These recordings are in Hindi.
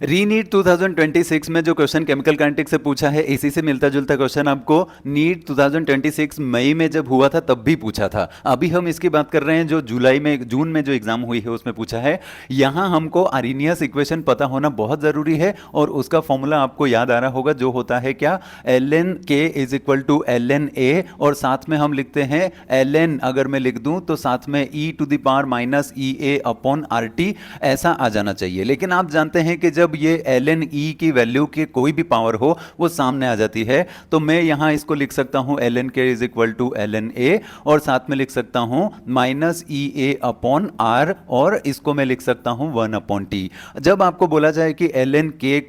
रीनीट 2026 में जो क्वेश्चन केमिकल काइनेटिक्स से पूछा है, इसी से मिलता जुलता क्वेश्चन आपको नीट 2026 मई में जब हुआ था तब भी पूछा था। अभी हम इसकी बात कर रहे हैं जो जून में जो एग्जाम हुई है उसमें पूछा है। यहां हमको अरेनियस इक्वेशन पता होना बहुत जरूरी है और उसका फॉर्मूला आपको याद आ रहा होगा, जो होता है क्या, ln k is equal to ln a, और साथ में हम लिखते हैं ln, अगर मैं लिख दूं तो साथ में e to the power minus E A upon R T, ऐसा आ जाना चाहिए। लेकिन आप जानते हैं कि जब ये ln e की वैल्यू के कोई भी पावर हो वो सामने आ जाती है, तो मैं यहां इसको लिख सकता हूं ln k is equal to ln a, और साथ में लिख सकता हूं minus E A upon R, और इसको मैं लिख सकता हूं 1 अपॉन टी। जब आपको बोला जाए कि ln k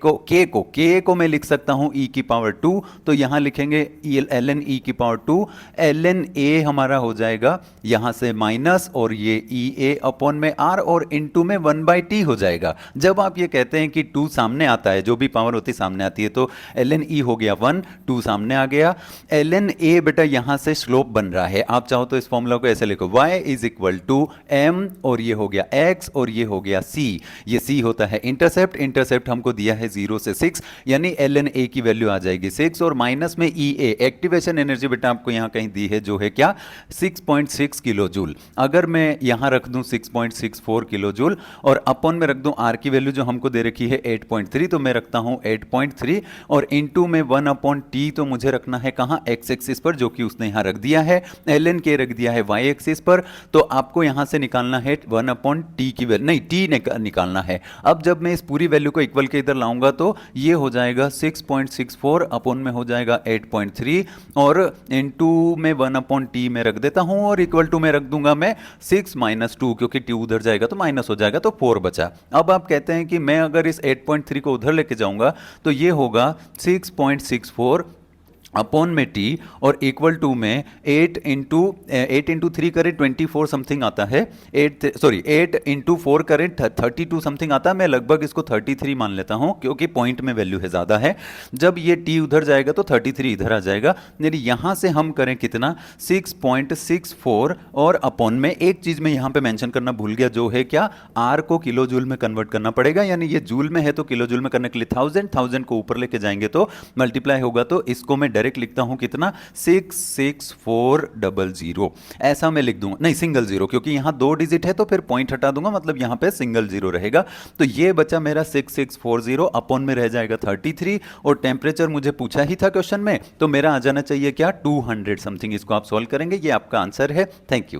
को मैं लिख सकता हूं e की पावर 2, तो यहां लिखेंगे ln e की पावर 2, ln a हमारा हो जाएगा यहां से माइनस, और ये ई ए अपॉन में आर, और इनटू में 1/t हो जाएगा। जब आप ये कहते हैं कि 2 सामने आता है, जो भी पावर होती सामने आती है, तो ln e हो गया 1, 2 सामने आ गया। ln a बेटा यहां से स्लोप बन रहा है, आप चाहो तो इस फॉर्मूला को ऐसे लिखो, y is equal to m, और ये हो गया x, और ये हो गया c। ये c होता है इंटरसेप्ट, इंटरसेप्ट हमको दिया है 0 से 6, यानी ln a की वैल्यू आ जाएगी 6, और माइनस में ई ए, एक्टिवेशन एनर्जी बेटा आपको यहां कहीं दी है, जो है क्या, 6.6 किलो जूल। अगर मैं यहां रख दूं 6.64 किलो जूल, और अपॉन में रख दूं आर की वैल्यू जो हमको दे रखी है 8.3, तो मैं रखता हूं 8.3, और इनटू में 1 अपॉन टी, तो मुझे रखना है कहां, एक्स एक्सिस पर, जो कि उसने यहां रख दिया है। ln के रख दिया है वाई एक्सिस पर, तो आपको यहां से निकालना है 1 अपॉन टी की वैल्यू, नहीं टी निकालना है। अब जब मैं इस पूरी वैल्यू को इक्वल के इधर लाऊंगा तो ये हो जाएगा 6.64, अपॉन में हो जाएगा 8.3, और इनटू में 1 अपॉन टी में रख देता हूं, और इक्वल टू में रख दूंगा मैं 6 माइनस 2, क्योंकि टी उधर जाएगा तो माइनस हो जाएगा, तो 4 बचा। अब आप कहते हैं कि मैं अगर इस 8.3 को उधर लेके जाऊंगा तो ये होगा 6.64 अपॉन में टी, और इक्वल टू में 8 इंटू 3 करें 24 समथिंग आता है, 8 इंटू 4 करें 32 समथिंग आता है। मैं लगभग इसको 33 मान लेता हूं, क्योंकि पॉइंट में वैल्यू है ज़्यादा है। जब ये टी उधर जाएगा तो 33 इधर आ जाएगा, यानी यहां से हम करें कितना, 6.64, और अपॉन में एक चीज़ मैं यहां पे मेंशन करना भूल गया, जो है क्या, आर को किलो जूल में कन्वर्ट करना पड़ेगा, यानी ये जूल में है तो किलो जूल में करने के लिए 1000 को ऊपर लेके जाएंगे तो मल्टीप्लाई होगा, तो इसको मैं डायरेक्ट लिखता हूं कितना, 66400, ऐसा मैं लिख दूंगा, नहीं सिंगल जीरो, क्योंकि यहां 2 डिजिट है तो फिर पॉइंट हटा दूंगा, मतलब यहां पे सिंगल जीरो रहेगा। तो ये बचा मेरा 6640, अपॉन में रह जाएगा 33, और टेम्परेचर मुझे पूछा ही था क्वेश्चन में, तो मेरा आ जाना चाहिए क्या, 200 समथिंग। इसको आप सॉल्व करेंगे, ये आपका आंसर है। Thank you.